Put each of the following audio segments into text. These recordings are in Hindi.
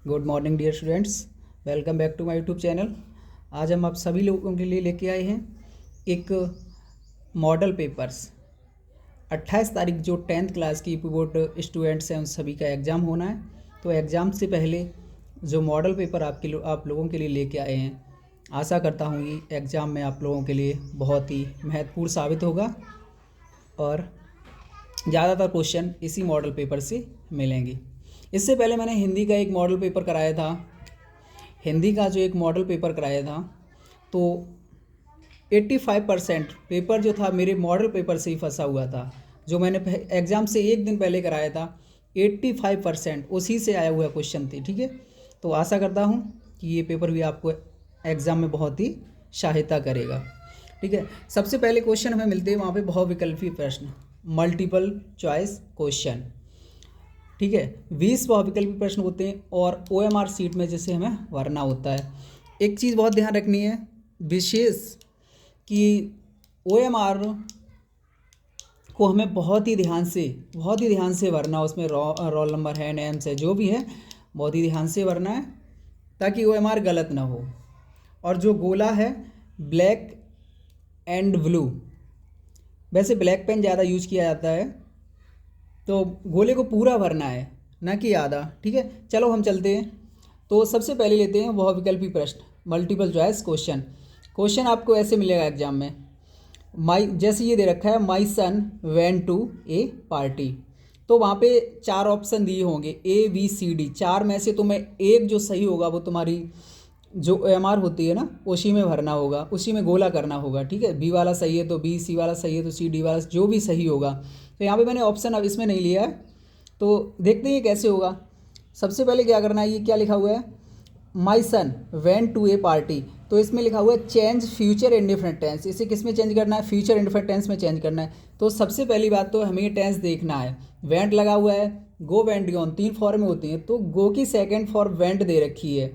Good morning dear students, welcome back to my YouTube channel. आज हम आप सभी लोगों के लिए लेके आए हैं एक मॉडल पेपर्स। 28 तारीख जो 10th क्लास की बोर्ड स्टूडेंट्स हैं उन सभी का एग्ज़ाम होना है। तो एग्ज़ाम से पहले जो मॉडल पेपर आप लोगों के लिए लेके आए हैं, आशा करता हूँ कि एग्ज़ाम में आप लोगों के लिए बहुत ही महत्वपूर्ण साबित होगा और ज़्यादातर क्वेश्चन इसी मॉडल पेपर से मिलेंगे। इससे पहले मैंने हिंदी का एक मॉडल पेपर कराया था। हिंदी का जो एक मॉडल पेपर कराया था तो 85% पेपर जो था मेरे मॉडल पेपर से ही फंसा हुआ था। जो मैंने एग्ज़ाम से एक दिन पहले कराया था 85% उसी से आया हुआ क्वेश्चन थे। ठीक है, तो आशा करता हूँ कि ये पेपर भी आपको एग्ज़ाम में बहुत ही सहायता करेगा। ठीक है, सबसे पहले क्वेश्चन हमें मिलते हैं वहाँ पे बहुविकल्पी प्रश्न, मल्टीपल चॉइस क्वेश्चन। ठीक है, 20 बहुविकल्पी प्रश्न होते हैं और OMR सीट में जैसे हमें भरना होता है। एक चीज़ बहुत ध्यान रखनी है विशेष कि OMR को हमें बहुत ही ध्यान से भरना। उसमें रोल नंबर है, नेम्स है, जो भी है बहुत ही ध्यान से भरना है ताकि OMR गलत ना हो। और जो गोला है ब्लैक एंड ब्लू, वैसे ब्लैक पेन ज़्यादा यूज किया जाता है, तो गोले को पूरा भरना है ना कि आधा। ठीक है, चलो हम चलते हैं। तो सबसे पहले लेते हैं बहुविकल्पी प्रश्न, मल्टीपल चॉइस क्वेश्चन। क्वेश्चन आपको ऐसे मिलेगा एग्जाम में, जैसे ये दे रखा है माई सन वेंट टू ए पार्टी। तो वहाँ पे 4 ऑप्शन दिए होंगे ABCD, 4 में से तुम्हें एक जो सही होगा वो तुम्हारी जो OMR होती है ना उसी में भरना होगा, उसी में गोला करना होगा। ठीक है, B वाला सही है तो B, C वाला सही है तो C, D वाला जो भी सही होगा। तो यहाँ पे मैंने ऑप्शन अब इसमें नहीं लिया है, तो देखते हैं ये कैसे होगा। सबसे पहले क्या करना है, ये क्या लिखा हुआ है, माई सन वेंट टू ए पार्टी। तो इसमें लिखा हुआ है चेंज फ्यूचर इंडिफरेंट टेंस। इसे किस में चेंज करना है, फ्यूचर इंडिफरेंट टेंस में चेंज करना है। तो सबसे पहली बात तो हमें ये टेंस देखना है। वेंट लगा हुआ है, गो वेंट गॉन, 3 फॉर्म में होती हैं, तो गो की सेकेंड फॉर्म वेंट दे रखी है,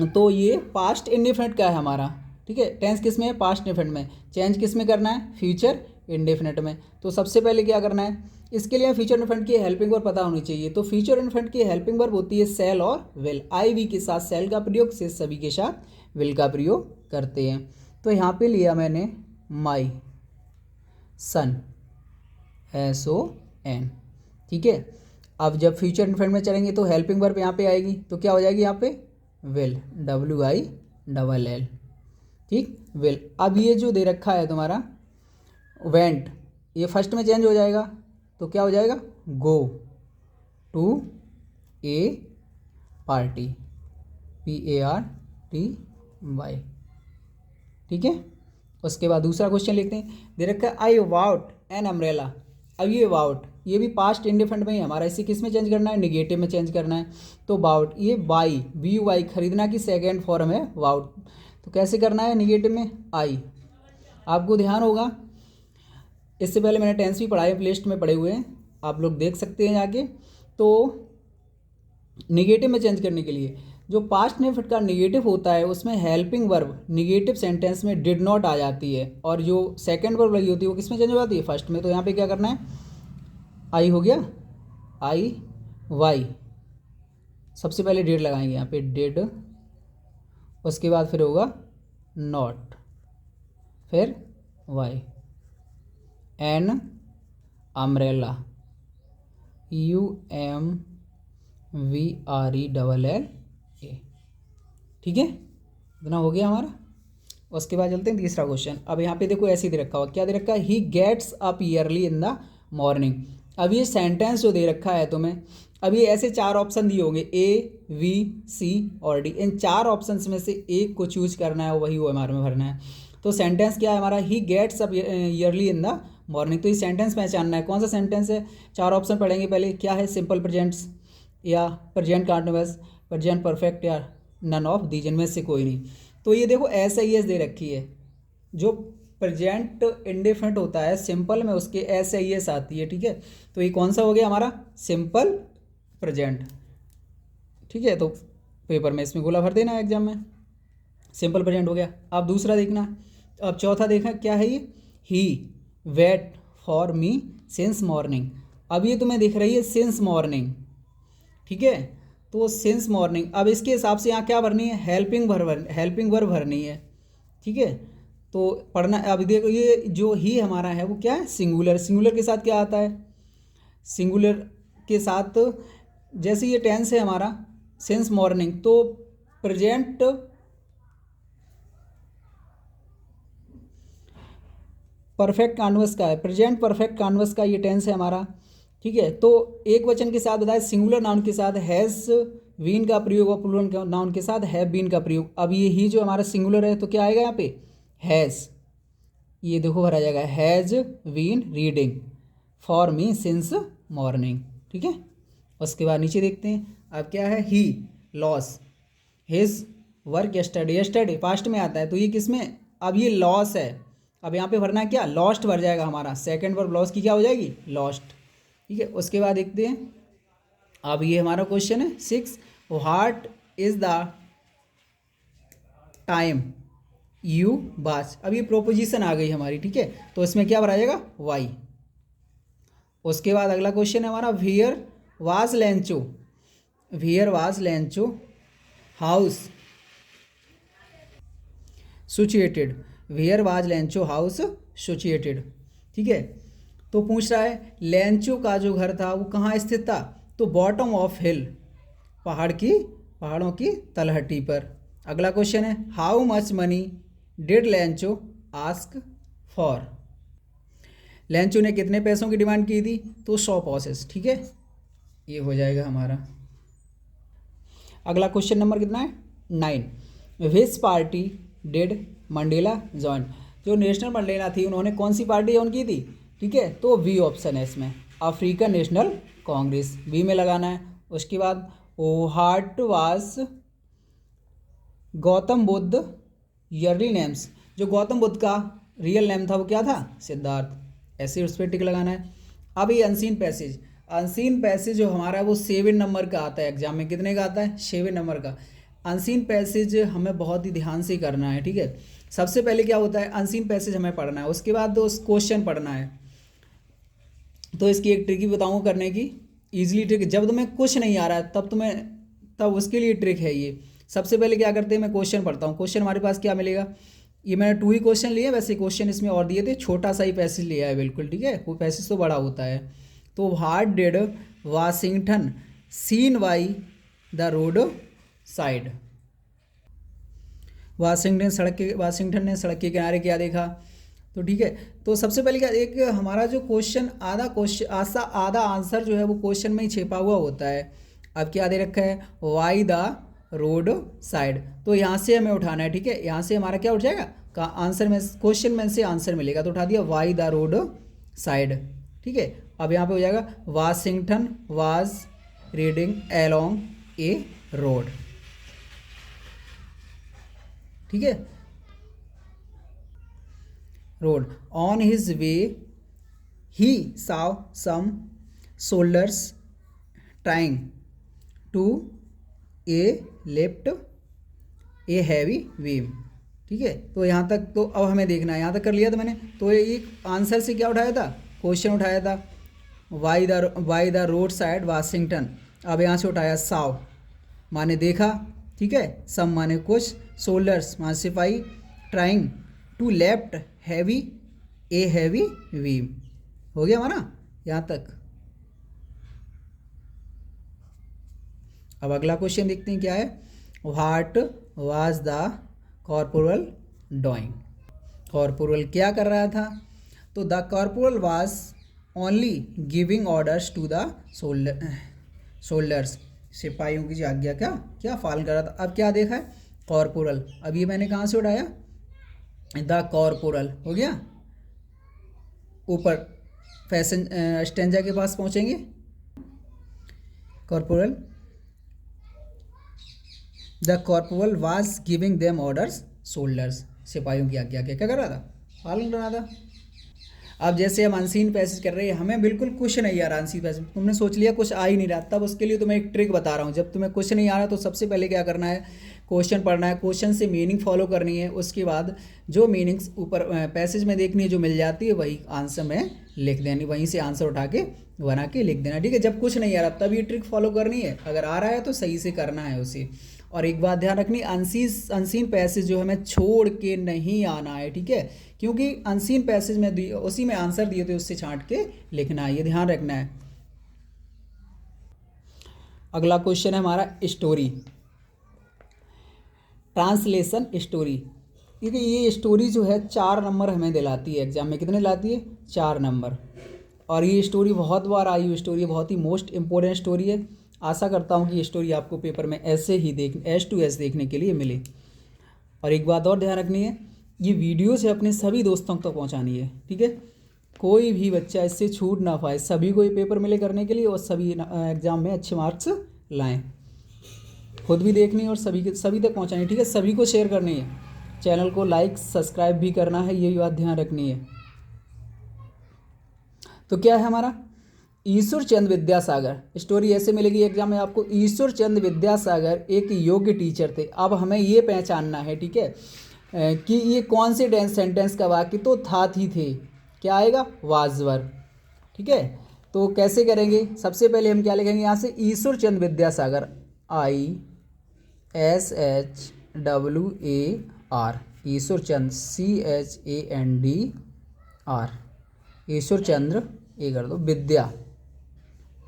तो ये पास्ट इंडिफिनिट का है हमारा। ठीक है, टेंस किस में है, पास्ट इंडिफिनिट में। चेंज किस में करना है, फ्यूचर इंडेफिनिट में। तो सबसे पहले क्या करना है, इसके लिए फ्यूचर इंडेफिनिट की हेल्पिंग वर्ब पता होनी चाहिए। तो फ्यूचर इंडेफिनिट की हेल्पिंग वर्ब होती है सेल और विल। IV के साथ सेल का प्रयोग, से सभी के साथ विल का प्रयोग करते हैं। तो यहाँ पे लिया मैंने माई सन, SON। ठीक है, अब जब फ्यूचर इंडेफिनिट में चलेंगे तो हेल्पिंग वर्ब यहाँ पे आएगी, तो क्या हो जाएगी यहाँ पे विल, WILL। ठीक, विल। अब ये जो दे रखा है तुम्हारा वेंट, ये फर्स्ट में चेंज हो जाएगा, तो क्या हो जाएगा, go to a party, PARTY। ठीक है, उसके बाद दूसरा क्वेश्चन लिखते हैं, दे रखा है आई वाउट एन अम्ब्रेला। अब ये वाउट, ये भी पास्ट इंडिफिनिट में ही हमारा, इसे किस में चेंज करना है, निगेटिव में चेंज करना है। तो वाउट, ये बाई, BUY, खरीदना की सेकेंड फॉर्म है वाउट। तो कैसे करना है, निगेटिव में आई। आपको ध्यान होगा, इससे पहले मैंने टेंस भी पढ़ाए, प्लेलिस्ट में पढ़े हुए हैं, आप लोग देख सकते हैं जाके। तो निगेटिव में चेंज करने के लिए जो पास्ट इंडेफिनिट का निगेटिव होता है उसमें हेल्पिंग वर्ब निगेटिव सेंटेंस में डिड नॉट आ जाती है, और जो सेकंड वर्ब लगी होती है वो किस में चेंज हो जाती है, फर्स्ट में। तो यहाँ पे क्या करना है, आई हो गया, IY, सबसे पहले डिड लगाएंगे यहाँ पे, डिड, उसके बाद फिर होगा नॉट, फिर वाई, एन अम्ब्रेला, UMVRELLA। ठीक है, इतना हो गया हमारा। उसके बाद चलते हैं तीसरा क्वेश्चन। अब यहाँ पे देखो ऐसे दे रखा हुआ, क्या दे रखा है, he gets up early in the morning. अब ये सेंटेंस जो दे रखा है तुम्हें, अब ये ऐसे 4 ऑप्शन दिए होंगे ABC और D। इन 4 ऑप्शन में से एक को चूज करना है, वही OMR में भरना है। तो सेंटेंस क्या है हमारा, he gets up early in the morning. तो ये सेंटेंस पहचानना है, कौन सा सेंटेंस है। 4 ऑप्शन पढ़ेंगे पहले, क्या है, सिंपल प्रेजेंट्स या प्रेजेंट कंटिन्यूअस, प्रेजेंट परफेक्ट या नन ऑफ दीज, इनमें से कोई नहीं। तो ये देखो SIS दे रखी है, जो प्रेजेंट इंडेफिनिट होता है सिंपल में उसके SIS आती है। ठीक है, तो ये कौन सा हो गया हमारा, सिंपल प्रेजेंट। ठीक है, तो पेपर में इसमें गोला भर देना एग्जाम में, सिंपल प्रेजेंट हो गया। अब दूसरा देखना, अब चौथा देखना क्या है, ये he wait for me since morning. अब ये तुम्हें दिख रही है सिंस मॉर्निंग। ठीक है, तो सिंस मॉर्निंग। अब इसके हिसाब से यहाँ क्या भरनी है, हेल्पिंग वर्ब भरनी है, ठीक है। तो पढ़ना, अब देखो ये जो ही हमारा है वो क्या है, सिंगुलर के साथ क्या आता है, सिंगुलर के साथ जैसे ये टेंस है हमारा सिंस मॉर्निंग, तो प्रेजेंट परफेक्ट कॉन्वस का है, प्रेजेंट परफेक्ट कॉन्वस का ये टेंस है हमारा, ठीक है। तो एक वचन के साथ बताया, सिंगुलर नाउन के साथ हैज़ बीन का प्रयोग और प्लूरल नाउन के साथ हैव बीन का प्रयोग। अब ये ही जो हमारा सिंगुलर है तो क्या आएगा यहाँ पे, हैज़, ये देखो भरा जाएगा, has been reading for me since morning, ठीक है। उसके बाद नीचे देखते हैं, अब क्या है, he loss his work yesterday past में आता है, तो ये किस में, अब ये लॉस है, अब यहाँ पे भरना है क्या, लॉस्ट भर जाएगा हमारा, सेकंड वर्ब लॉस की क्या हो जाएगी, लॉस्ट, ठीक है। उसके बाद देखते हैं, अब ये हमारा क्वेश्चन है 6, what is the time you बाच। अब ये प्रोपोजिशन आ गई हमारी, ठीक है, तो इसमें क्या भरा जाएगा, वाई। उसके बाद अगला क्वेश्चन है हमारा, where was Lencho house situated, where was Lencho house situated, ठीक है। तो पूछ रहा है लेंचो का जो घर था वो कहाँ स्थित था, तो बॉटम ऑफ हिल, पहाड़ों की तलहटी पर। अगला क्वेश्चन है, how much money did Lencho ask for, Lencho ने कितने पैसों की डिमांड की थी, तो 100 पॉसेस, ठीक है, ये हो जाएगा हमारा। अगला क्वेश्चन नंबर कितना है, 9, विच पार्टी डिड मंडेला ज्वाइन, जो नेशनल मंडेला थी उन्होंने कौन सी पार्टी ज्वाइन की थी, ठीक है, तो वी ऑप्शन है इसमें, अफ्रीकन नेशनल कांग्रेस, वी में लगाना है। उसके बाद what was Gautam Buddha yearly names, जो गौतम बुद्ध का रियल नेम था वो क्या था, सिद्धार्थ, ऐसे उस पर टिक लगाना है। अब ये अनसीन पैसेज जो हमारा है वो 7 नंबर का आता है, एग्जाम में कितने का आता है, 7 नंबर का। अनसीन पैसेज हमें बहुत ही ध्यान से करना है, ठीक है। सबसे पहले क्या होता है, अनसीन पैसेज हमें पढ़ना है, उसके बाद उस क्वेश्चन पढ़ना है। तो इसकी एक ट्रिक ही बताऊँ करने की, ईजिली ट्रिक, जब तुम्हें कुछ नहीं आ रहा है तब उसके लिए ट्रिक है ये। सबसे पहले क्या करते हैं, मैं क्वेश्चन पढ़ता हूँ, क्वेश्चन हमारे पास क्या मिलेगा, ये मैंने 2 ही क्वेश्चन लिए, वैसे क्वेश्चन इसमें और दिए थे, छोटा सा ही पैसेज लिया है बिल्कुल, ठीक है, वो पैसेज तो बड़ा होता है। तो what did Washington scene by the road side, Washington ने सड़क के किनारे क्या देखा, तो ठीक है। तो सबसे पहले क्या, एक हमारा जो क्वेश्चन आधा आंसर जो है वो क्वेश्चन में ही छिपा हुआ होता है। अब क्या दे रखा है, वाई द रोड साइड, तो यहाँ से हमें उठाना है, ठीक है, यहाँ से हमारा क्या उठ जाएगा का आंसर में, क्वेश्चन में से आंसर मिलेगा, तो उठा दिया वाई द रोड साइड, ठीक है। अब यहाँ पे हो जाएगा Washington was reading along A road, ठीक है, road on his way he saw some soldiers trying to lift a heavy beam, ठीक है। तो यहाँ तक तो अब हमें देखना है, यहाँ तक कर लिया था मैंने, तो ये आंसर से क्या उठाया था, क्वेश्चन उठाया था why the road side Washington, अब यहाँ से उठाया साव माने देखा, ठीक है, सम माने कुछ, सोल्डर्स माने सिपाही, trying to left a heavy beam, हो गया हमारा यहाँ तक। अब अगला क्वेश्चन देखते हैं क्या है, what was the corporal doing, corporal क्या कर रहा था, तो the corporal was only giving orders to the soldiers, सिपाहियों की आज्ञा क्या पालन कर रहा था। अब क्या देखा है, कॉर्पोरल, अब ये मैंने कहाँ से उठाया, द कॉर्पोरल हो गया, ऊपर फैशन स्टेंजा के पास पहुँचेंगे, corporal, the corporal was giving them orders shoulders, सिपाहियों की आज्ञा क्या कर रहा था, पालन कर रहा था। अब जैसे हम अनसीन पैसेज कर रहे हैं, हमें बिल्कुल कुछ नहीं आ रहा अनसीन पैसेज, तुमने सोच लिया कुछ आ ही नहीं रहा, तब उसके लिए तुम्हें एक ट्रिक बता रहा हूँ। जब तुम्हें कुछ नहीं आ रहा तो सबसे पहले क्या करना है, क्वेश्चन पढ़ना है, क्वेश्चन से मीनिंग फॉलो करनी है, उसके बाद जो मीनिंग्स ऊपर पैसेज में देखनी है जो मिल जाती है वही आंसर में लिख देनी, वहीं से आंसर उठा के बना के लिख देना, ठीक है। जब कुछ नहीं आ रहा तब ये ट्रिक फॉलो करनी है, अगर आ रहा है तो सही से करना है उसे। और एक बात ध्यान रखनी, अनसीन पैसेज जो हमें छोड़ के नहीं आना है, ठीक है, क्योंकि अनसीन पैसेज में उसी में आंसर दिए थे उससे छांट के लिखना है, ये ध्यान रखना है। अगला क्वेश्चन है हमारा स्टोरी, ट्रांसलेशन स्टोरी। क्योंकि ये स्टोरी जो है 4 नंबर हमें दिलाती है एग्जाम में, कितने लाती है 4 नंबर। और ये स्टोरी बहुत बार आई हुई स्टोरी है, बहुत ही मोस्ट इम्पोर्टेंट स्टोरी है। आशा करता हूँ कि ये स्टोरी आपको पेपर में ऐसे ही एस टू एस देखने के लिए मिले। और एक बात और ध्यान रखनी है, ये वीडियो से अपने सभी दोस्तों तक पहुँचानी है, ठीक है, कोई भी बच्चा इससे छूट ना पाए, सभी को ये पेपर मिले करने के लिए और सभी एग्ज़ाम में अच्छे मार्क्स लाएँ। खुद भी देखनी है और सभी तक पहुँचानी है, ठीक है, सभी को शेयर करनी है, चैनल को लाइक सब्सक्राइब भी करना है, ये बात ध्यान रखनी है। तो क्या है हमारा, ईश्वर चंद विद्यासागर। स्टोरी ऐसे मिलेगी एग्जाम में आपको, ईश्वर चंद विद्यासागर एक योग्य टीचर थे। अब हमें ये पहचानना है, ठीक है, कि ये कौन से सेंटेंस का वाक्य, तो था थी थे, क्या आएगा वाजवर, ठीक है। तो कैसे करेंगे, सबसे पहले हम क्या लिखेंगे यहाँ से, ईश्वर चंद विद्यासागर, ISHWAR, ईश्वर चंद CHANDR, ईश्वर चंद्र ये कर दो, विद्या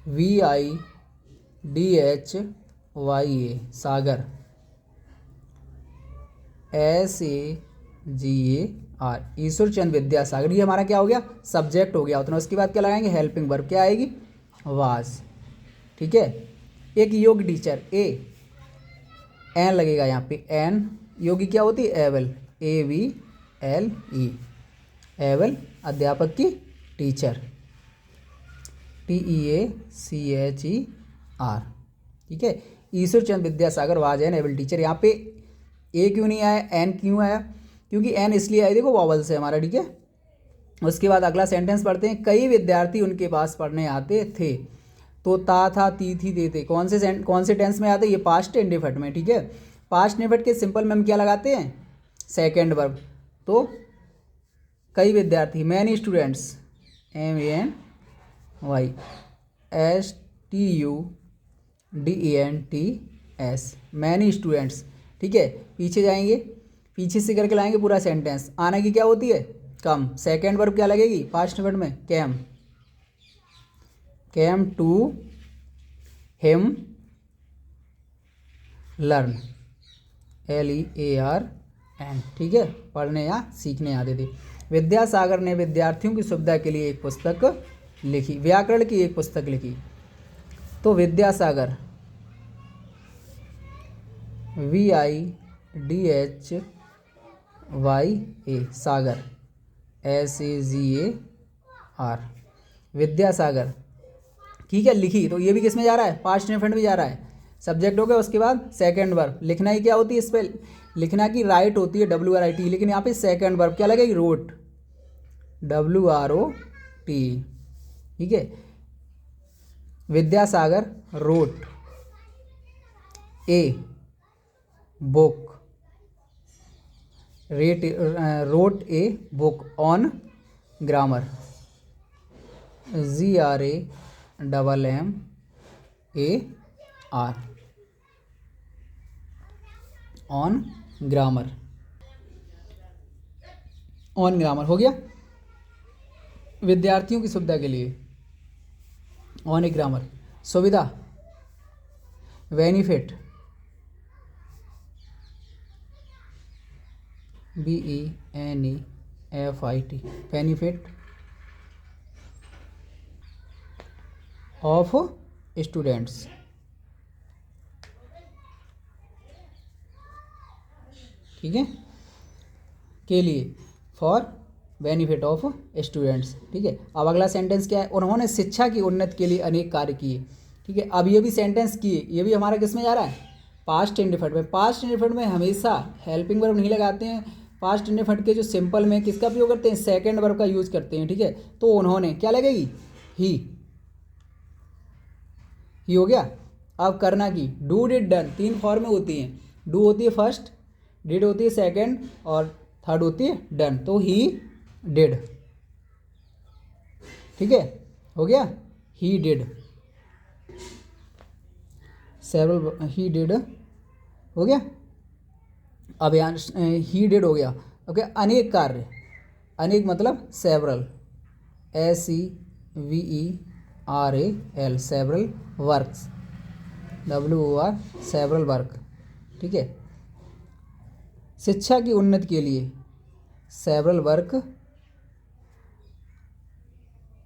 VIDHYA, सागर SAGAR, ईश्वर चंद विद्यासागर। ये हमारा क्या हो गया, सब्जेक्ट हो गया उतना। उसके बाद क्या लगाएंगे, हेल्पिंग वर्ब क्या आएगी, वाज, ठीक है। एक योग टीचर, एन लगेगा यहाँ पे, एन योगी क्या होती है, एवल, AVLE, एवल अध्यापक की टीचर, TEACHER, ठीक है। Ishwar Chand Vidyasagar was an able teacher. यहाँ पे ए क्यों नहीं आया, एन क्यों आया, क्योंकि एन इसलिए आई, देखो वॉवल से हमारा, ठीक है। उसके बाद अगला सेंटेंस पढ़ते हैं, कई विद्यार्थी उनके पास पढ़ने आते थे। तो ता था ती थी थे थे कौन से टेंस में आते हैं, ये पास्ट इंडेफिनिट में, ठीक है। पास्ट इंडेफिनिट के सिंपल में हम क्या लगाते हैं, सेकेंड वर्ब। तो कई विद्यार्थी, many students, MANYSTUDENTS, many students, ठीक है। पीछे जाएंगे, पीछे से करके लाएंगे पूरा सेंटेंस, आने की क्या होती है, कम। सेकेंड वर्ब क्या लगेगी पास्ट इंडेफिनिट में, came to him learn, LEARN, ठीक है, पढ़ने या सीखने आते थे। विद्यासागर ने विद्यार्थियों की सुविधा के लिए एक पुस्तक लिखी, व्याकरण की एक पुस्तक लिखी। तो विद्यासागर VIDHYA, सागर SAGAR, विद्यासागर, ठीक है, लिखी। तो ये भी किस में जा रहा है, पास्ट इंडेफिनिट में जा रहा है, सब्जेक्ट हो गया। उसके बाद सेकंड वर्ब, लिखना ही क्या होती है, इस पर लिखना की राइट होती है WRIT, लेकिन यहाँ पे सेकंड वर्ब क्या लगेगी, रोट, WROT, ठीक है। Vidyasagar wrote a book, wrote a book on grammar, GRAMMAR, on grammar, on grammar हो गया, विद्यार्थियों की सुविधा के लिए, ऑन ए ग्रामर, सुविधा, benefit, BENEFIT, benefit of students, ठीक है, के लिए, फॉर बेनिफिट ऑफ स्टूडेंट्स, ठीक है। अब अगला सेंटेंस क्या है, उन्होंने शिक्षा की उन्नति के लिए अनेक कार्य किए, ठीक है। अब ये भी सेंटेंस किए, ये भी हमारा किस में जा रहा है, पास्ट इंडेफिनिट में। पास्ट इंडेफिनिट में हमेशा हेल्पिंग वर्ब नहीं लगाते हैं, पास्ट इंडेफिनिट के जो सिंपल में किसका उपयोग करते हैं, सेकंड वर्ब का यूज करते हैं, ठीक है। तो उन्होंने क्या लगेगी, ही हो गया। अब करना की डू डिड डन 3 फॉर्म में होती हैं, डू होती है फर्स्ट, डिड होती है सेकंड और थर्ड होती है डन। तो ही डिड, ठीक है, हो गया, he did several, he did हो गया। अब यहाँ ही डिड हो गया, ओके। अनेक कार्य, अनेक मतलब several, SEVERAL several works, WOR several work, ठीक है। शिक्षा की उन्नति के लिए सेवरल वर्क,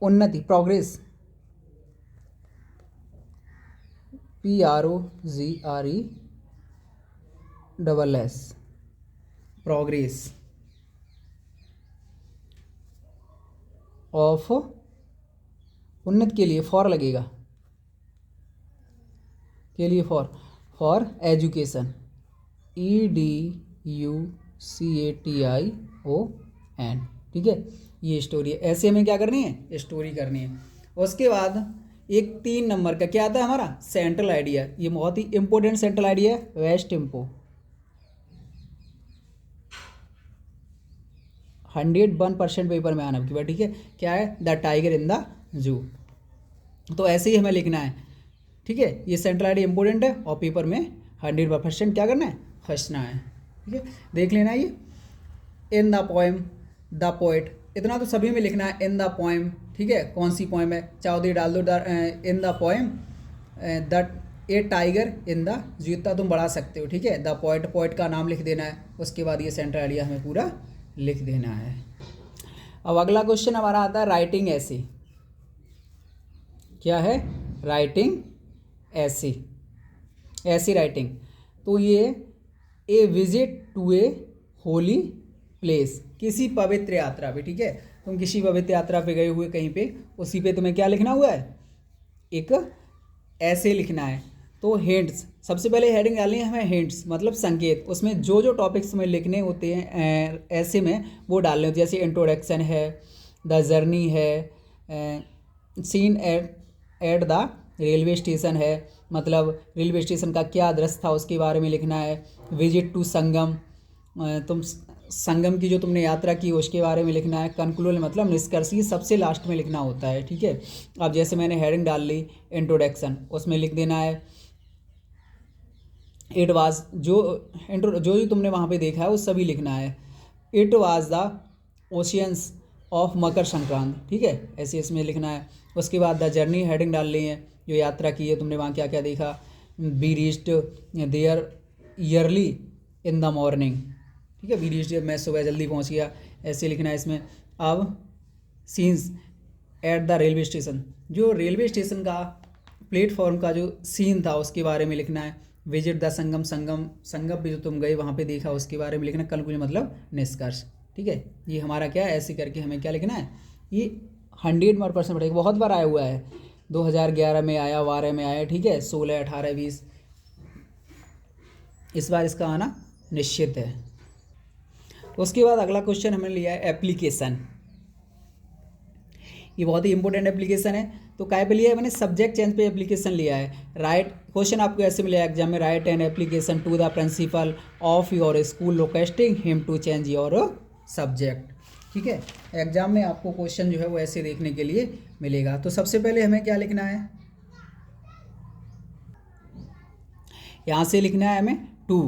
उन्नति प्रोग्रेस, PROGRESS प्रोग्रेस ऑफ, उन्नति के लिए फॉर लगेगा, के लिए फॉर एजुकेशन, EDUCATION, ठीक है। ये स्टोरी है, ऐसे हमें क्या करनी है, स्टोरी करनी है। उसके बाद एक 3 नंबर का क्या आता है हमारा, सेंट्रल आइडिया। ये बहुत ही इंपॉर्टेंट सेंट्रल आइडिया है, वेस्ट इम्पो 101% पेपर में आना की बात, ठीक है। क्या है, the tiger in the zoo. तो ऐसे ही हमें लिखना है, ठीक है। ये सेंट्रल आइडिया इंपॉर्टेंट है और पेपर में 100% क्या करना है, फंसना है, ठीक है। देख लेना ये in the poem, the poet, इतना तो सभी में लिखना है, इन द पोएम, ठीक है। कौन सी पोएम है, चाहे डाल दो in the poem, the A tiger in the zoo, इतना तुम बढ़ा सकते हो, ठीक है। द पोएट, पोएट का नाम लिख देना है, उसके बाद ये सेंट्रल आइडिया हमें पूरा लिख देना है। अब अगला क्वेश्चन हमारा आता है राइटिंग ऐसे, क्या है, राइटिंग ऐसी, ऐसी राइटिंग। तो ये a visit to a holy place, किसी पवित्र यात्रा पे, ठीक है। तुम किसी पवित्र यात्रा पे गए हुए कहीं पे, उसी पे तुम्हें क्या लिखना हुआ है, एक ऐसे लिखना है। तो हिंट्स, सबसे पहले हेडिंग डालनी है हमें, हिंट्स मतलब संकेत। उसमें जो जो टॉपिक्स में लिखने होते हैं ऐसे में वो डालने होते हैं, जैसे इंट्रोडक्शन है, द जर्नी है, scene at the railway station है, मतलब रेलवे स्टेशन का क्या दृश्य था उसके बारे में लिखना है। विजिट टू संगम, तुम संगम की जो तुमने यात्रा की उसके बारे में लिखना है। कंक्लूजन मतलब निष्कर्ष, ये सबसे लास्ट में लिखना होता है, ठीक है। अब जैसे मैंने हेडिंग डाल ली इंट्रोडक्शन, उसमें लिख देना है इट वाज, जो तुमने वहाँ पे देखा है वो सभी लिखना है। It was the oceans of Makar Sankrant, ठीक है, ऐसे इसमें लिखना है। उसके बाद द जर्नी हेडिंग डाल ली है, जो यात्रा की है तुमने वहाँ क्या क्या देखा। We reached there early in the morning, ठीक है, बी रीच्ड मैं सुबह जल्दी पहुँच गया, ऐसे लिखना है इसमें। अब scenes eight the railway station, जो रेलवे स्टेशन का प्लेटफॉर्म का जो सीन था उसके बारे में लिखना है। विजिट द संगम, संगम भी जो तुम गए वहाँ पे देखा उसके बारे में लिखना। कंक्लूजन मतलब निष्कर्ष, ठीक है। ये हमारा क्या है, ऐसे करके हमें क्या लिखना है। ये 100% पड़ेगा, बहुत बार आया हुआ है, 2011 में आया, 12 में आया, ठीक है, 16, 18, 20, इस बार इसका आना निश्चित है। उसके बाद अगला क्वेश्चन हमने लिया है एप्लीकेशन। ये बहुत ही इंपॉर्टेंट एप्लीकेशन है। तो काय पे लिया है मैंने, सब्जेक्ट चेंज पे एप्लीकेशन लिया है। राइट, क्वेश्चन आपको ऐसे मिलेगा एग्जाम में, write an application to the principal of your school requesting him to change your subject, ठीक है। एग्जाम में आपको क्वेश्चन जो है वो ऐसे देखने के लिए मिलेगा। तो सबसे पहले हमें क्या लिखना है, यहाँ से लिखना है हमें टू,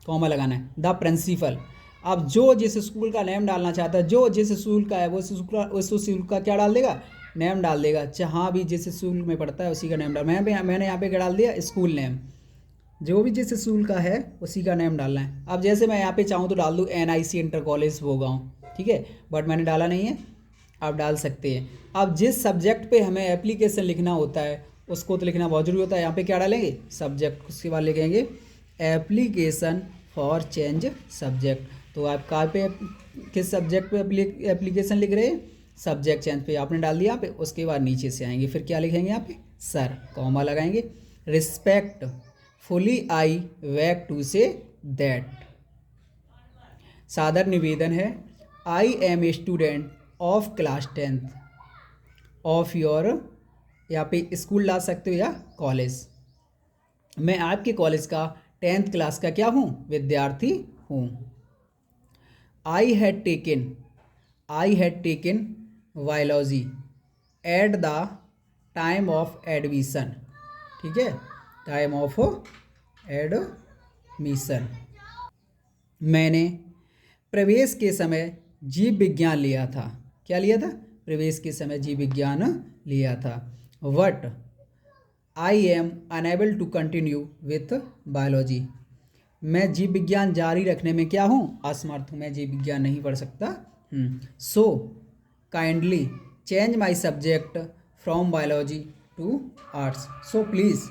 कॉमा लगाना है, द प्रिंसिपल। अब जो जिस स्कूल का नेम डालना चाहता है, जो जिस स्कूल का है वो उस स्कूल का क्या डाल देगा, नेम डाल देगा। जहाँ भी जिस स्कूल में पढ़ता है उसी का नेम डाल, मैंने यहाँ पे क्या डाल दिया, स्कूल नेम। जो भी जिस स्कूल का है उसी का नेम डालना है। अब जैसे मैं यहाँ पे चाहूँ तो डाल दूँ NIC इंटर कॉलेज भोगांव, ठीक है, बट मैंने डाला नहीं है, आप डाल सकते हैं। अब जिस सब्जेक्ट पे हमें एप्लीकेशन लिखना होता है उसको तो लिखना बहुत जरूरी होता है। यहाँ पे क्या डालेंगे, सब्जेक्ट, उसके बाद लिखेंगे एप्लीकेशन फॉर चेंज सब्जेक्ट। तो आप कहाँ पे, किस सब्जेक्ट पे एप्लीकेशन लिख रहे हैं, सब्जेक्ट चेंज पे आपने डाल दिया यहाँ पे। उसके बाद नीचे से आएंगे, फिर क्या लिखेंगे यहाँ पे, सर, कॉमा लगाएंगे। Respectfully I beg to say that, सादर निवेदन है, I am a student of class 10th of your, यहाँ पे स्कूल ला सकते हो या कॉलेज, मैं आपके कॉलेज का 10th क्लास का क्या हूँ, विद्यार्थी हूँ। I had taken biology at the time of admission, ठीक है, टाइम ऑफ एडमिशन, मैंने प्रवेश के समय जीव विज्ञान लिया था, क्या लिया था, प्रवेश के समय जीव विज्ञान लिया था। But I am unable to continue with biology, मैं जीव विज्ञान जारी रखने में क्या हूँ, असमर्थ हूँ, मैं जीव विज्ञान नहीं पढ़ सकता। So kindly change my subject from biology to arts, so please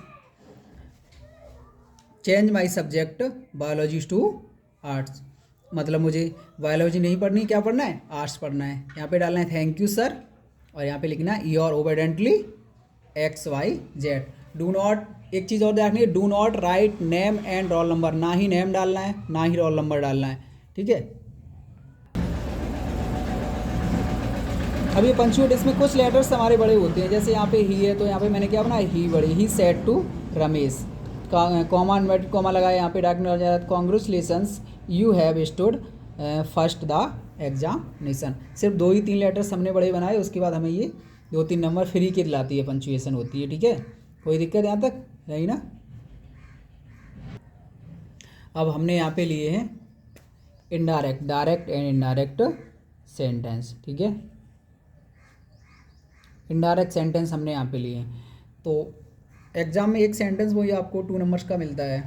change my subject biology to arts, मतलब मुझे बायोलॉजी नहीं पढ़नी, क्या पढ़ना है, आर्ट्स पढ़ना है। यहाँ पे डालना है थैंक यू सर, और यहाँ पे लिखना है योर ओबेडेंटली XYZ। डू नॉट, एक चीज़ और ध्यान रखनी है, do not write name and roll number, ना ही नेम डालना है ना ही रोल नंबर डालना है, ठीक है। अब ये पंचुएट, इसमें कुछ लेटर्स हमारे बड़े होते हैं, जैसे यहाँ पे ही है तो यहाँ पे मैंने क्या बनाया, ही बड़ी, he said to Ramesh, comma inverted comma लगाया, यहाँ पे direct congratulations you have stood first the examination. सिर्फ 2 ही 3 लेटर्स हमने बड़े बनाए, उसके बाद हमें ये 2-3 नंबर फ्री के दिलाती है, पंचुएशन होती है, ठीक है, कोई दिक्कत यहाँ तक नहीं ना। अब हमने यहाँ पे लिए हैं indirect, direct and indirect sentence, ठीक है, इनडायरेक्ट सेंटेंस हमने यहाँ पे लिए हैं। तो एग्ज़ाम में एक सेंटेंस वही आपको 2 नंबर्स का मिलता है,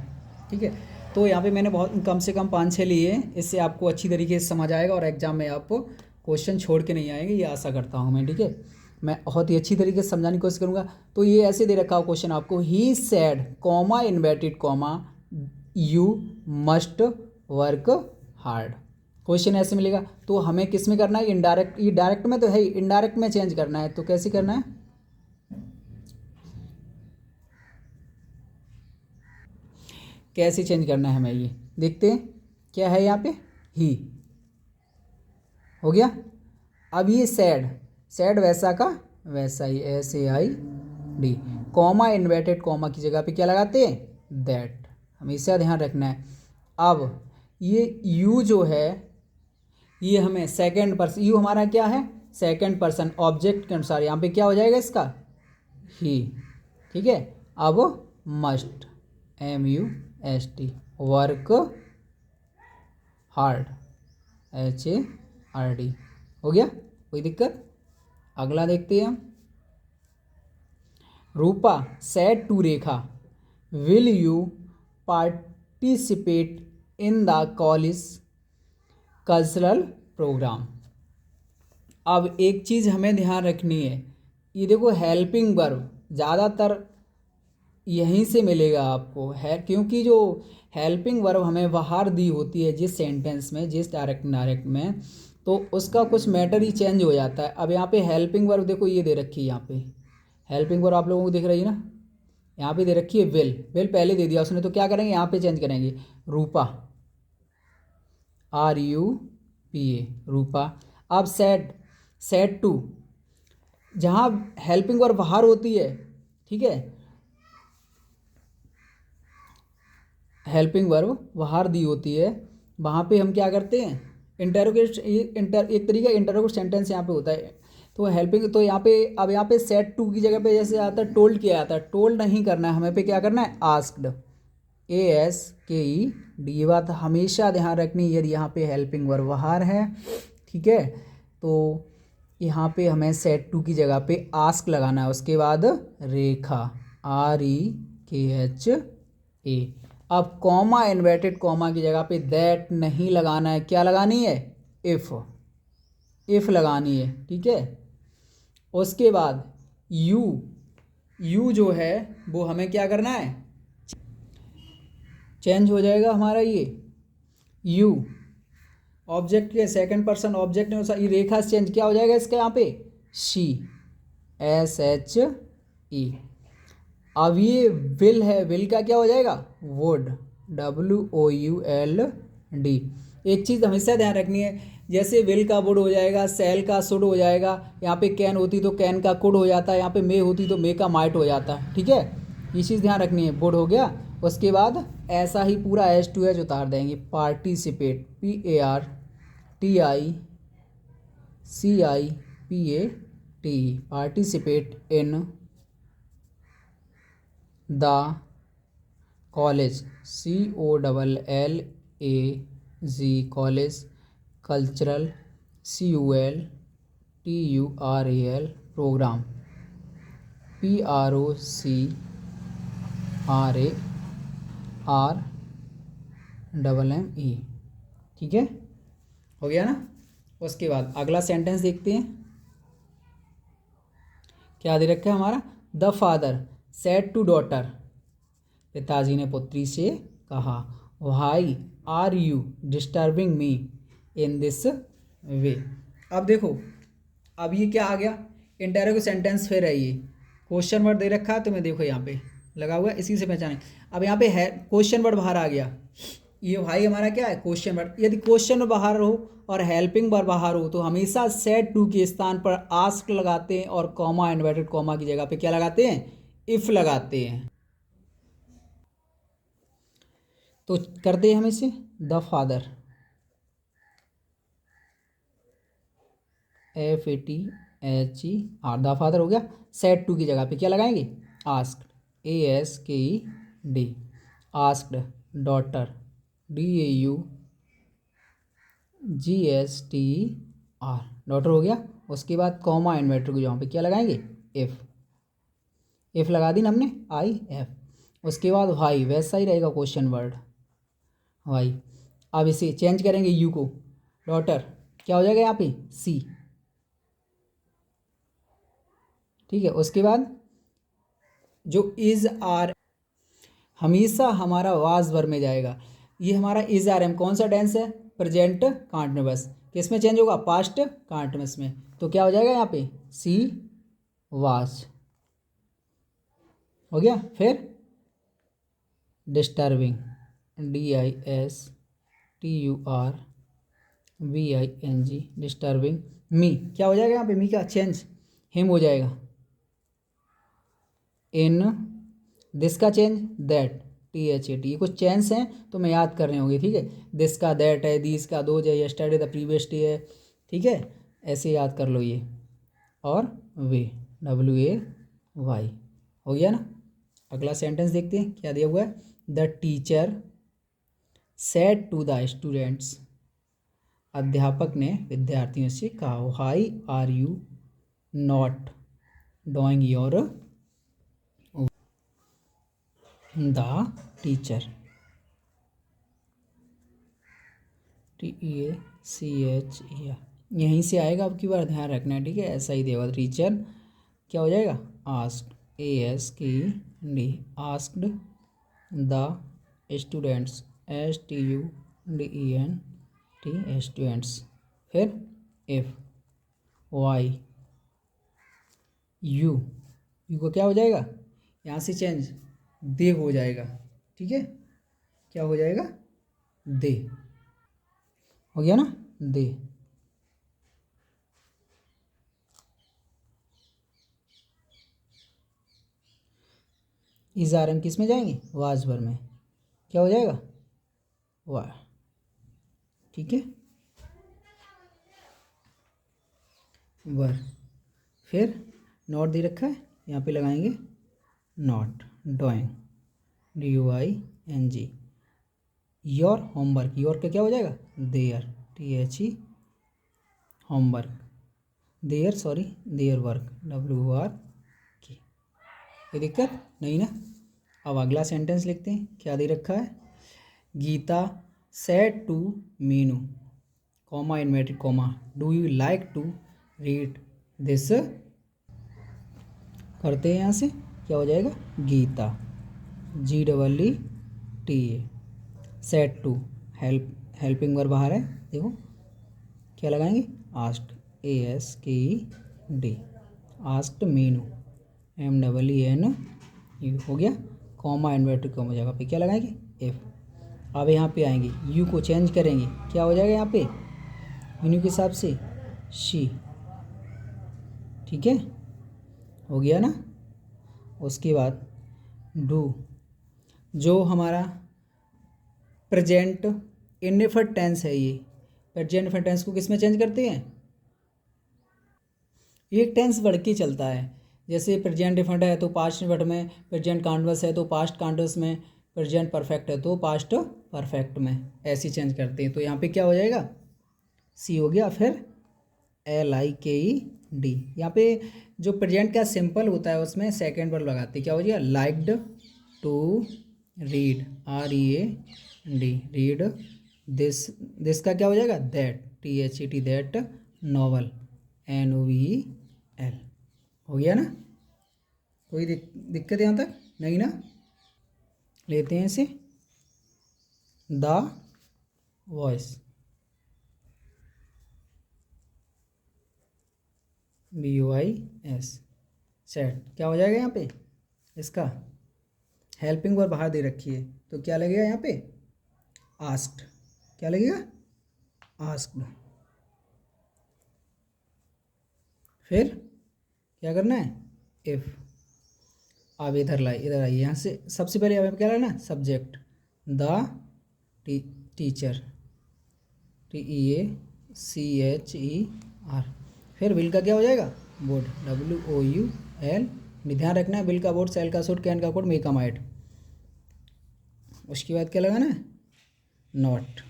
ठीक है। तो यहाँ पे मैंने बहुत कम से कम 5-6 लिए हैं, इससे आपको अच्छी तरीके से समझ आएगा और एग्ज़ाम में आप क्वेश्चन छोड़ के नहीं आएंगे, ये आशा करता हूँ मैं, ठीक है। मैं बहुत ही अच्छी तरीके से समझाने की कोशिश करूँगा। तो ये ऐसे दे रखा हो क्वेश्चन आपको, he said comma inverted comma you must work hard, question ऐसे मिलेगा। तो हमें किस में करना है, इनडायरेक्ट, ये डायरेक्ट में तो है, इनडायरेक्ट में चेंज करना है, तो कैसे करना है, कैसे चेंज करना है हमें, ये देखते हैं क्या है। यहाँ पे ही हो गया। अब ये सैड, सैड वैसा का वैसा ही, SAID, कॉमा इन्वर्टेड कॉमा की जगह पे क्या लगाते हैं, दैट, हमेशा ध्यान रखना है। अब ये यू जो है, ये हमें सेकंड पर्सन, यू हमारा क्या है, सेकंड पर्सन ऑब्जेक्ट के अनुसार यहाँ पे क्या हो जाएगा इसका, ही, ठीक है। अब must, MUST, work hard, HARD, हो गया, कोई दिक्कत। अगला देखते हैं हम, Rupa said to Rekha will you participate in the college cultural programme. अब एक चीज़ हमें ध्यान रखनी है, ये देखो हेल्पिंग वर्ब ज़्यादातर यहीं से मिलेगा आपको, है, क्योंकि जो हेल्पिंग वर्ब हमें बाहर दी होती है जिस सेंटेंस में, जिस डायरेक्ट डायरेक्ट में, तो उसका कुछ मैटर ही चेंज हो जाता है। अब यहाँ पे हेल्पिंग वर्ब देखो ये दे रखी है, यहाँ पे हेल्पिंग वर्ब आप लोगों को दिख रही है ना, यहाँ पे दे रखी है विल, विल पहले दे दिया उसने, तो क्या करेंगे यहाँ पे चेंज करेंगे, रूपा, RUPA, रूपा। अब सेड, सेड टू, जहाँ हेल्पिंग वर्ब बाहर होती है, ठीक है, हेल्पिंग वर्ब बाहर दी होती है, वहाँ पे हम क्या करते हैं, इंटरोगेट, एक तरीका इंटरोगेट सेंटेंस यहाँ पे होता है। तो हेल्पिंग, तो यहाँ पे, अब यहाँ पे सेड टू की जगह पे जैसे आता है टोल्ड किया जाता है, टोल्ड नहीं करना है हमें, पे क्या करना है, आस्क्ड, ASKED, ये बात हमेशा ध्यान रखनी है। यदि यहाँ पे हेल्पिंग वर्ब बाहर है, ठीक है, तो यहाँ पे हमें सेड टू की जगह पे आस्क लगाना है, उसके बाद रेखा, REKHA। अब कॉमा इन्वर्टेड कॉमा की जगह पे दैट नहीं लगाना है, क्या लगानी है, इफ़ लगानी है, ठीक है। उसके बाद यू जो है वो हमें क्या करना है, चेंज हो जाएगा हमारा ये यू, ऑब्जेक्ट के सेकंड पर्सन ऑब्जेक्ट में ये रेखा से चेंज क्या हो जाएगा इसका, यहाँ पे शी, SHE। अब ये विल है, विल का क्या हो जाएगा, वुड, WOULD, डी। एक चीज़ हमेशा ध्यान रखनी है, जैसे विल का वुड हो जाएगा, सेल का शुड हो जाएगा, यहाँ पे कैन होती तो कैन का कुड हो जाता है, यहाँ पे मे होती तो मे का माइट हो जाता है, ठीक है। ये चीज़ ध्यान रखनी है। वुड हो गया, उसके बाद ऐसा ही पूरा एच टू एच उतार देंगे। Participate, PARTICIPAT, participate in the college, COLLAG, college, cultural, CULTURAL, programme, PROCRARMME, ठीक है, हो गया ना। उसके बाद अगला सेंटेंस देखते हैं, क्या दे रखा है हमारा। The father said to daughter, पिताजी ने पुत्री से कहा, why are you disturbing me in this way. अब देखो, अब ये क्या आ गया, इंडायरेक्ट सेंटेंस फिर है ये। क्वेश्चन वर्ड दे रखा है तुम्हें, देखो यहाँ पे लगा हुआ है, इसी से पहचाने। अब यहाँ पे है क्वेश्चन वर्ड बाहर आ गया, ये भाई हमारा क्या है, क्वेश्चन वर्ड। यदि क्वेश्चन वर्ड बाहर हो और हेल्पिंग वर्ब बाहर हो तो हमेशा सेड टू के स्थान पर आस्क लगाते हैं, और कॉमा, इन्वर्टेड कॉमा की जगह पे क्या लगाते हैं, इफ लगाते हैं। तो करते हैं हम इसे, the father, FATHER, the father हो गया। सेड टू की जगह पे क्या लगाएंगे, asked, ASKED, asked daughter, DAUGSTER, daughter हो गया। उसके बाद कॉमा इन्वर्टर को जहाँ पे क्या लगाएंगे, इफ लगा दी ना हमने, IF। उसके बाद वाई, वैसा ही रहेगा क्वेश्चन वर्ड, वाई। अब इसे चेंज करेंगे यू को, डॉटर क्या हो जाएगा यहाँ पे, C, ठीक है। उसके बाद जो इज आर हमेशा हमारा वाज वर्ब में जाएगा। ये हमारा इज आर एम कौन सा टेंस है, प्रेजेंट कंटिन्यूअस, किस में चेंज होगा, पास्ट कंटिन्यूअस में। तो क्या हो जाएगा यहाँ पे, सी वाज, हो गया। फिर डिस्टर्बिंग, DISTURBING, डिस्टर्बिंग मी, क्या हो जाएगा यहाँ पे, मी का चेंज हिम हो जाएगा। इन दिस का चेंज दैट, THAT। ये कुछ चेंज हैं तो मैं याद कर रहे होंगे, ठीक है। दिस का दैट है, दिस का दोज है, यस्टरडे द प्रीवियस डे है, ठीक है, ऐसे याद कर लो ये। और वे, WAY, हो गया ना। अगला सेंटेंस देखते हैं क्या दिया हुआ है। The teacher said to the students, अध्यापक ने विद्यार्थियों से कहा, why are you not doing your, the teacher, TEACHER, यहीं से आएगा, अब की बार ध्यान रखना है, ठीक है, ऐसा ही देगा। टीचर क्या हो जाएगा, asked, ASKD, asked the students, STUDENT, students. फिर इफ, वाई, यू को क्या हो जाएगा, यहाँ से चेंज दे हो जाएगा, ठीक है, क्या हो जाएगा, दे, हो गया ना, दे। इज आर एम किस में जाएंगे, वाज वर्ब में, क्या हो जाएगा, वाह, ठीक है, वर। फिर नॉट दे रखा है, यहाँ पे लगाएंगे not doing, DUING। Your homework, your का क्या हो जाएगा, their, THE, homework, their, sorry their work, WORK। कोई दिक्कत नहीं ना। अब अगला सेंटेंस लिखते हैं, क्या दे रखा है। Geeta said to Meenu, comma inverted comma, do you like to read this, करते हैं यहाँ से क्या हो जाएगा, Geeta, GEETA। Said to, helping verb बाहर है, देखो क्या लगाएंगे, asked, ASKED, asked Meenu, MEENU, हो गया। कॉमा इन्वर्टेड कॉमा जगह पे क्या लगाएंगे, इफ, अब यहाँ पे आएंगे, यू को चेंज करेंगे, क्या हो जाएगा यहाँ पे मीनू के हिसाब से शी। ठीक है, हो गया ना। उसके बाद डू, जो हमारा प्रेजेंट इंडेफिनिट टेंस है, ये प्रेजेंट इंडेफिनिट टेंस को किस में चेंज करते हैं, एक टेंस बढ़ के चलता है। जैसे प्रेजेंट इंडेफिनिट है तो पास्ट इंडेफिनिट में, प्रेजेंट कॉन्टिन्यूअस है तो पास्ट कॉन्टिन्यूअस में, प्रेजेंट परफेक्ट है तो पास्ट परफेक्ट में, ऐसे चेंज करते हैं। तो यहाँ पे क्या हो जाएगा, सी हो गया, फिर LIKED। यहाँ पे जो प्रेजेंट का सिंपल होता है उसमें सेकेंड वर्ब लगाते हैं, क्या हो जाएगा, liked to read, READ, read this, this का क्या हो जाएगा, that, THET, that novel, NOVEL। हो गया ना, कोई दिक्कत यहाँ तक नहीं ना। लेते हैं इसे, द वॉइस, VOIS, सेट, क्या हो जाएगा यहाँ पे, इसका हेल्पिंग वर्ब बाहर दे रखी है तो क्या लगेगा यहाँ पे, आस्क्ड, क्या लगेगा, आस्क्ड। फिर क्या करना है, इफ़। अब इधर आइए, यहाँ से सबसे पहले अब क्या लाना, सब्जेक्ट, द टीचर, TEACHER। फिर विल का क्या हो जाएगा, वुड, WOUL। ध्यान रखना है, विल का वुड, सेल का सूट, कैन का कोड, मे का माइट। उसके बाद क्या लगाना है, नॉट,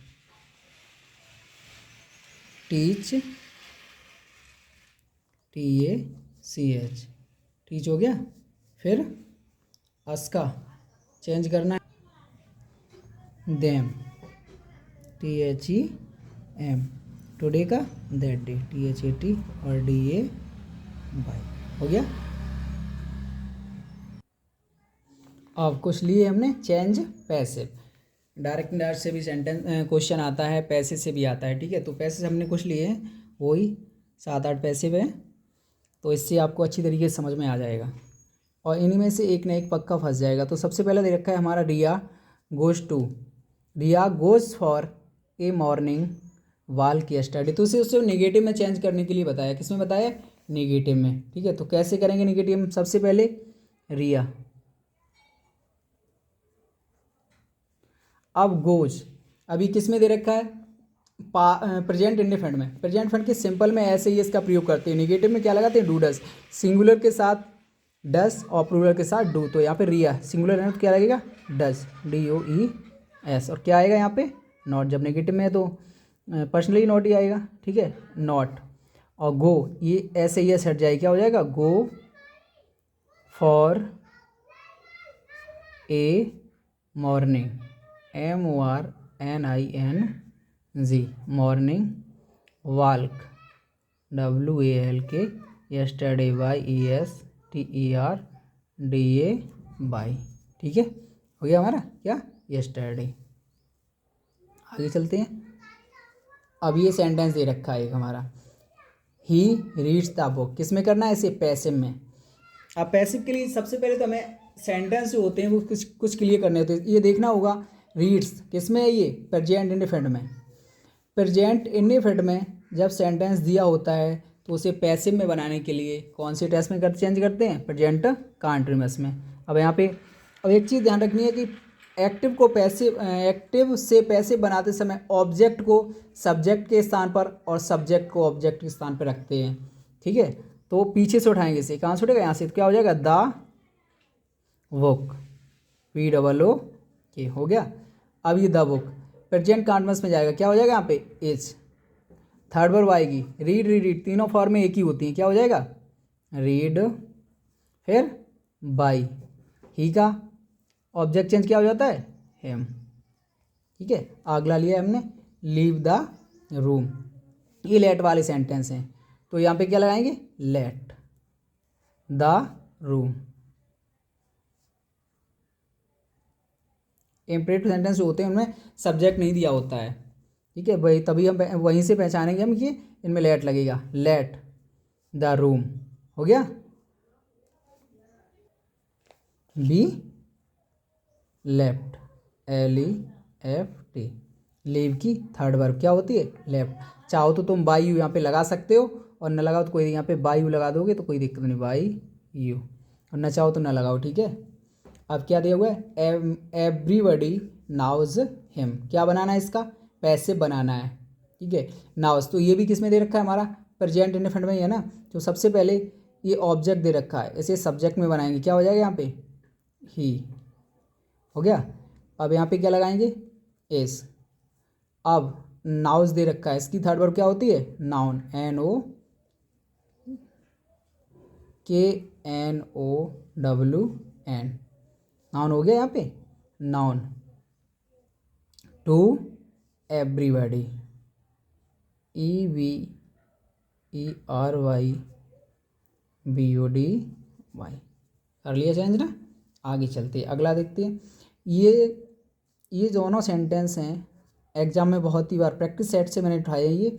टीच, TACH, टीच हो गया। फिर अस का चेंज करना है, देम, THEM। टुडे का दैट डे, THAT और DA बाई। हो गया। अब कुछ लिए हमने चेंज पैसिव, डायरेक्ट इंडायरेक्ट से भी सेंटेंस क्वेश्चन आता है, पैसिव से भी आता है। ठीक है, तो पैसिव हमने कुछ लिए हैं, वही 7-8 पैसिव है, तो इससे आपको अच्छी तरीके से समझ में आ जाएगा और इन्हीं में से एक ना एक पक्का फंस जाएगा। तो सबसे पहले दे रखा है हमारा, Riya goes for a morning walk yesterday. तो उससे नेगेटिव में चेंज करने के लिए बताया, किसमें बताया, नेगेटिव में। ठीक है, तो कैसे करेंगे नेगेटिव में, सबसे पहले रिया, अब गोज, अभी किस में दे रखा है, प्रेजेंट इंडेफिनिट में। प्रेजेंट इंडेफिनिट के सिंपल में ऐसे ही इसका प्रयोग करते हैं, नेगेटिव में क्या लगाते हैं, डू डस, सिंगुलर के साथ डस और प्लूरल के साथ डू। तो यहाँ पे रिया सिंगुलर है तो क्या लगेगा, डस, DOES। और क्या आएगा यहाँ पे, नॉट, जब नेगेटिव में है तो पर्सनली नॉट ही आएगा। ठीक है, नॉट। और गो, ये ऐसे ही हट जाए, क्या हो जाएगा, go for a morning, MORNING, morning walk, WALK, yesterday, YESTERDAY by. ठीक है, हो गया हमारा क्या, यस्टरडे। आगे चलते हैं। अब ये सेंटेंस दे रखा है एक हमारा, ही रीड्स द बुक, किस में करना है इसे, पैसिव में। अब पैसिव के लिए सबसे पहले तो हमें सेंटेंस जो होते हैं वो कुछ क्लियर करने होते हैं। ये देखना होगा, रीड्स किस में है, ये प्रेजेंट इंडेफिनिट में। प्रेजेंट इंडेफिनिट में जब सेंटेंस दिया होता है तो उसे पैसिव में बनाने के लिए कौन से टेंस में चेंज करते हैं, प्रेजेंट कॉन्टिन्यूअस में। अब यहाँ पे अब एक चीज़ ध्यान रखनी है कि एक्टिव से पैसिव बनाते समय ऑब्जेक्ट को सब्जेक्ट के स्थान पर और सब्जेक्ट को ऑब्जेक्ट के स्थान पर रखते हैं। ठीक है, तो पीछे से उठाएंगे इसे, कहाँ से उठेगा, यहाँ से, तो क्या हो जाएगा, द बुक, POOK, हो गया। अब ये द बुक प्रेजेंट कॉन्टिन्यूअस में जाएगा, क्या हो जाएगा यहाँ पे, इज। थर्ड वर्ब आएगी, रीड, तीनों फॉर्म में एक ही होती हैं, क्या हो जाएगा, रीड। फिर बाई, ही का ऑब्जेक्ट चेंज क्या हो जाता है, हिम। ठीक है, अगला लिया हमने, लीव द रूम। ये लेट वाले सेंटेंस हैं, तो यहाँ पे क्या लगाएंगे, let the room. Imperative sentence जो होते हैं उनमें सब्जेक्ट नहीं दिया होता है। ठीक है भाई, तभी हम वहीं से पहचानेंगे हम कि इनमें लेट लगेगा, लेट द रूम। हो गया, बी लेफ्ट, LEFT, लीव की थर्ड वर्ब क्या होती है? लेफ्ट। चाहो तो तुम बाई यू यहाँ पे लगा सकते हो, और न लगाओ तो कोई, यहाँ पे बाई यू लगा दोगे तो कोई दिक्कत नहीं, बाई यू, और न चाहो तो न लगाओ, ठीक है। अब क्या दिया हुआ है? एवरीबडी नाउज हिम, क्या बनाना है इसका? पैसिव बनाना है, ठीक है। नाउज, तो ये भी किस में दे रखा है? हमारा प्रेजेंट इंडेफिनिट में ही है ना। तो सबसे पहले ये ऑब्जेक्ट दे रखा है, इसे सब्जेक्ट में बनाएंगे, क्या हो जाएगा यहाँ पे? ही, हो गया। अब यहाँ पे क्या लगाएंगे? एस। अब नाउज दे रखा है, इसकी थर्ड वर्ब क्या होती है? नाउन, NOKNOWN, नाउन हो गया यहाँ पे, नाउन। टू एवरीबडी, EVERYBODY, कर लिया चेंज ना। आगे चलते हैं, अगला देखते हैं। ये दोनों सेंटेंस हैं, एग्जाम में बहुत ही बार प्रैक्टिस सेट से मैंने उठाए हैं ये।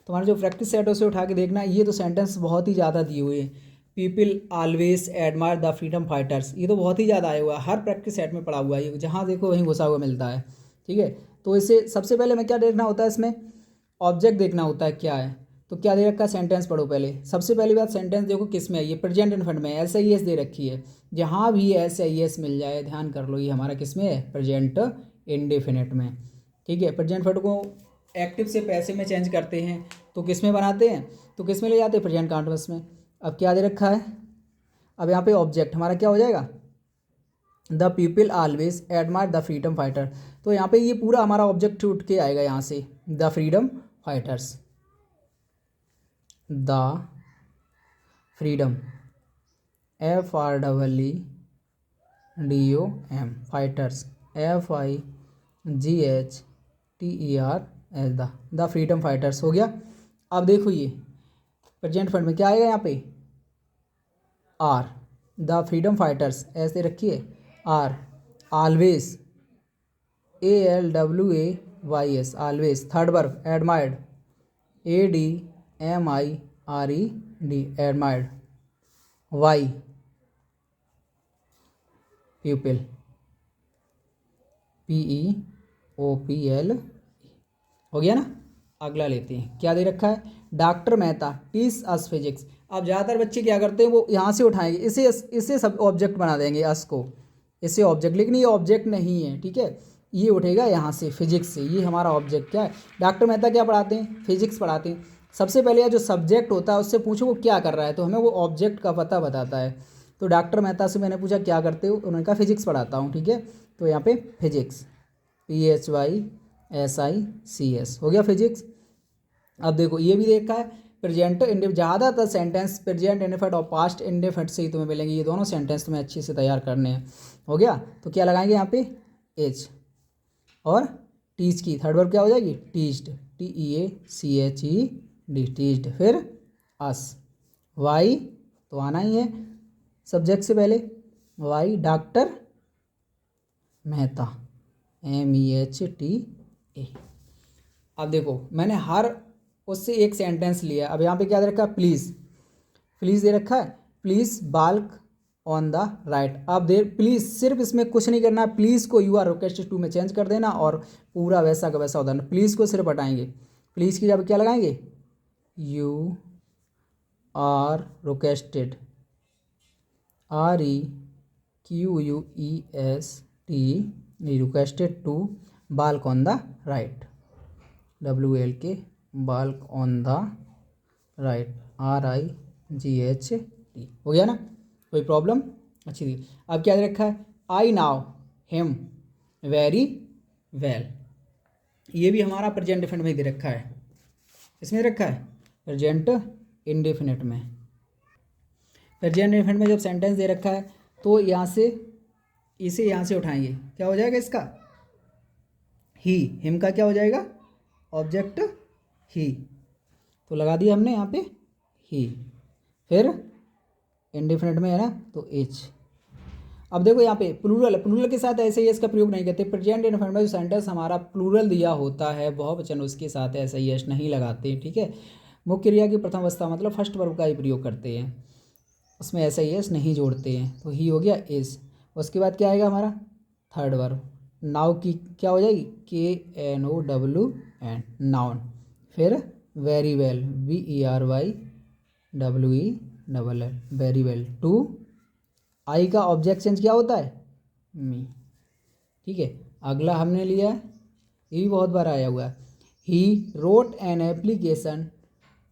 तुम्हारा जो प्रैक्टिस सेट है उसे उठा के देखना। ये तो सेंटेंस बहुत ही ज़्यादा दिए हुए हैं। People always admire the freedom fighters, ये तो बहुत ही ज़्यादा आया हुआ है, हर प्रैक्टिस सेट में पड़ा हुआ है, ये जहाँ देखो वहीं घुसा हुआ मिलता है, ठीक है। तो इसे सबसे पहले मैं क्या देखना होता है, इसमें ऑब्जेक्ट देखना होता है क्या है। तो क्या दे रखा है? सेंटेंस पढ़ो पहले। सबसे पहली बात, सेंटेंस देखो किस में है, ये प्रेजेंट इनफिनिट में है, SIS दे रखी है। जहाँ भी SIS मिल जाए ध्यान कर लो, ये हमारा किस में है? प्रेजेंट इंडेफिनिट में, ठीक है। प्रेजेंट इनफिनिट को एक्टिव से पैसिव में चेंज करते हैं तो किस में बनाते हैं? तो किस में ले जाते हैं? प्रेजेंट कंटीन्यूअस में। अब क्या दे रखा है? अब यहाँ पे ऑब्जेक्ट हमारा क्या हो जाएगा? The people always admire the freedom fighter. तो यहाँ पे ये पूरा हमारा ऑब्जेक्ट उठ के आएगा यहाँ से, the freedom fighters, the freedom FREEDOM fighters, FIGHTERS, the freedom fighters, हो गया। अब देखो ये प्रेजेंट फंड में क्या आएगा यहाँ पे? आर, द फ्रीडम फाइटर्स ऐसे रखिए, are always, ALWAYS always, third verb admired, ADMIRED admired, by people, PEOPL, हो गया ना। अगला लेते हैं, क्या दे रखा है? Doctor Mehta teach us physics. अब ज़्यादातर बच्चे क्या करते हैं, वो यहाँ से उठाएंगे, इसे सब ऑब्जेक्ट बना देंगे, अस को इसे ऑब्जेक्ट, लेकिन ये ऑब्जेक्ट नहीं है, ठीक है। ये उठेगा यहाँ से फिजिक्स से, ये हमारा ऑब्जेक्ट क्या है? डॉक्टर मेहता क्या पढ़ाते हैं? फिजिक्स पढ़ाते हैं। सबसे पहले जो सब्जेक्ट होता है उससे पूछो वो क्या कर रहा है, तो हमें वो ऑब्जेक्ट का पता बताता है। तो डॉक्टर मेहता से मैंने पूछा क्या करते हो, उन्होंने कहा फिजिक्स पढ़ाता हूँ, ठीक है। तो यहाँ पे फिजिक्स, PHYSICS, हो गया फिजिक्स। अब देखो ये भी देखा है प्रेजेंट इंडेफिनिट, ज़्यादातर सेंटेंस प्रेजेंट इंडेफिनिट और पास्ट इंडेफिनिट से ही तुम्हें मिलेंगे, ये दोनों सेंटेंस तुम्हें अच्छे से तैयार करने हैं, हो गया। तो क्या लगाएंगे यहाँ पे? एच, और टीच की थर्ड वर्ब क्या हो जाएगी? टीच्ड, TEACHED, टीच्ड। फिर अस, वाई तो आना ही है सब्जेक्ट से पहले, वाई डॉक्टर मेहता, MEHTA। अब देखो मैंने हर उससे एक सेंटेंस लिया। अब यहाँ पे क्या दे रखा है? प्लीज़, प्लीज़ दे रखा है, please bulk on the right. अब दे प्लीज़, सिर्फ इसमें कुछ नहीं करना है, प्लीज़ को यू आर रिक्वेस्टेड टू में चेंज कर देना और पूरा वैसा का वैसा उदाहरण, प्लीज़ को सिर्फ हटाएंगे। प्लीज़ की जब क्या लगाएंगे? You are requested, REQUEST, requested to बाल्क ऑन द राइट, WLK, बाल्क ऑन द राइट, RIGHT, हो गया ना। कोई प्रॉब्लम? अच्छी थी। अब क्या दे रखा है? I now him very well, ये भी हमारा प्रेजेंट इंडेफिनिट में दे रखा है, इसमें दे रखा है प्रेजेंट इंडेफिनिट में। प्रेजेंट इंडेफिनिट में जब सेंटेंस दे रखा है तो यहाँ से इसे यहाँ से उठाएंगे, क्या हो जाएगा इसका? ही, हिम का क्या हो जाएगा? ऑब्जेक्ट ही, तो लगा दिया हमने यहाँ पे ही। फिर इंडेफिनिट में है ना तो एच। अब देखो यहाँ पे प्लूरल, प्लूरल के साथ ऐसे ही इसका प्रयोग नहीं करते। प्रेजेंट इंडेफिनिट में जो सेंटेंस हमारा प्लूरल दिया होता है बहुवचन, उसके साथ ऐसा ही एस नहीं लगाते, ठीक है। मुख्य क्रिया की प्रथम अवस्था मतलब फर्स्ट वर्ब का ही प्रयोग करते हैं, उसमें ऐसा ही एस नहीं जोड़ते हैं। तो ही हो गया एस। उसके बाद क्या आएगा हमारा? थर्ड वर्ब, नाउ की क्या हो जाएगी, KNOWN नाउन। फिर very well, VERYWELL very well. To I का ऑब्जेक्ट चेंज क्या होता है, मी। ठीक है, अगला हमने लिया है, ये भी बहुत बार आया हुआ है, he wrote an application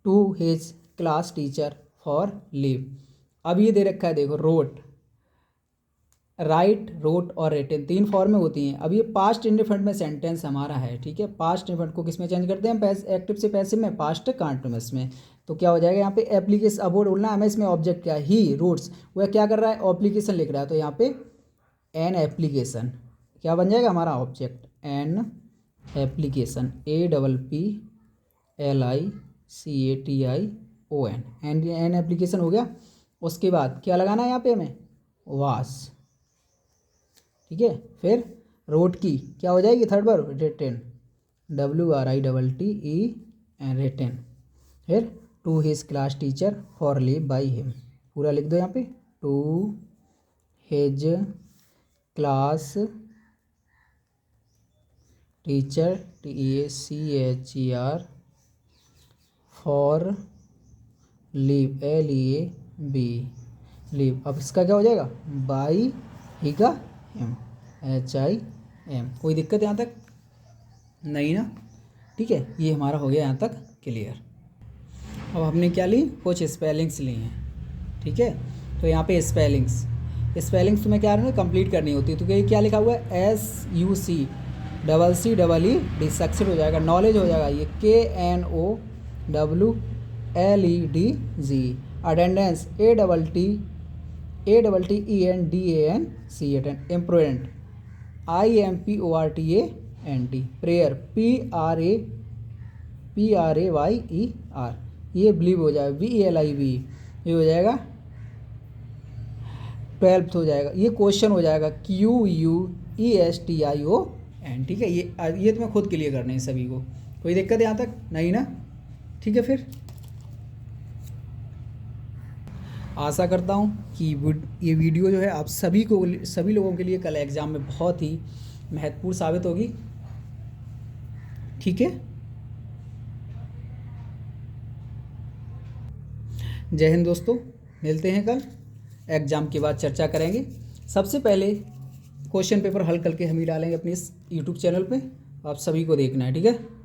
to his class teacher for leave. अब ये दे रखा है देखो, रोट, राइट, रोट और रिटन, तीन फॉर्म में होती हैं। अब ये पास्ट इंडेफिनिट में सेंटेंस हमारा है, ठीक है। पास्ट इंडेफिनिट को किस में चेंज करते हैं हम, एक्टिव से पैसिव में, पास्ट कंटिन्यूअस में। तो क्या हो जाएगा यहाँ पे, एप्लीकेशन, अब वो बोलना हमें इसमें ऑब्जेक्ट क्या है, ही रोट्स, वह क्या कर रहा है, एप्लीकेशन लिख रहा है, तो यहाँ पे एन एप्लीकेशन क्या बन जाएगा हमारा object, an application, APPLICATION, an application हो गया। उसके बाद क्या लगाना है यहाँ पे हमें, वास, ठीक है। फिर रोट की क्या हो जाएगी, थर्ड बार रिटन, WRITTEN रिटन। फिर to his class teacher for leave by him, पूरा लिख दो यहाँ पे, to his class teacher, TEACHER for leave, LEAV leave. अब इसका क्या हो जाएगा, बाई ही का हिम, HIM। कोई दिक्कत यहाँ तक नहीं ना, ठीक है। ये हमारा हो गया यहाँ तक क्लियर। अब हमने क्या ली, कुछ स्पेलिंग्स ली हैं, ठीक है। तो यहाँ पे स्पेलिंग्स तुम्हें क्या कंप्लीट करनी होती है। तो ये क्या लिखा हुआ है, SUCCCED सक्सेड हो जाएगा, नॉलेज हो जाएगा ये KNOWLEDG, attendance ATTENDANC, इम्प्रूवेंट IMPORTANT, prayer PRAYER, ये बिलीव हो जाएगा VELIV, ये हो जाएगा 12th हो जाएगा। ये क्वेश्चन हो जाएगा QUESTION, ठीक है। ये तुम्हें खुद क्लियर करने हैं सभी को, कोई दिक्कत यहाँ तक नहीं ना, ठीक है। फिर आशा करता हूँ कि ये वीडियो जो है आप सभी लोगों के लिए कल एग्ज़ाम में बहुत ही महत्वपूर्ण साबित होगी, ठीक है। जय हिंद दोस्तों, मिलते हैं कल, एग्ज़ाम के बाद चर्चा करेंगे। सबसे पहले क्वेश्चन पेपर हल करके हम ही डालेंगे अपने इस यूट्यूब चैनल पे, आप सभी को देखना है, ठीक है।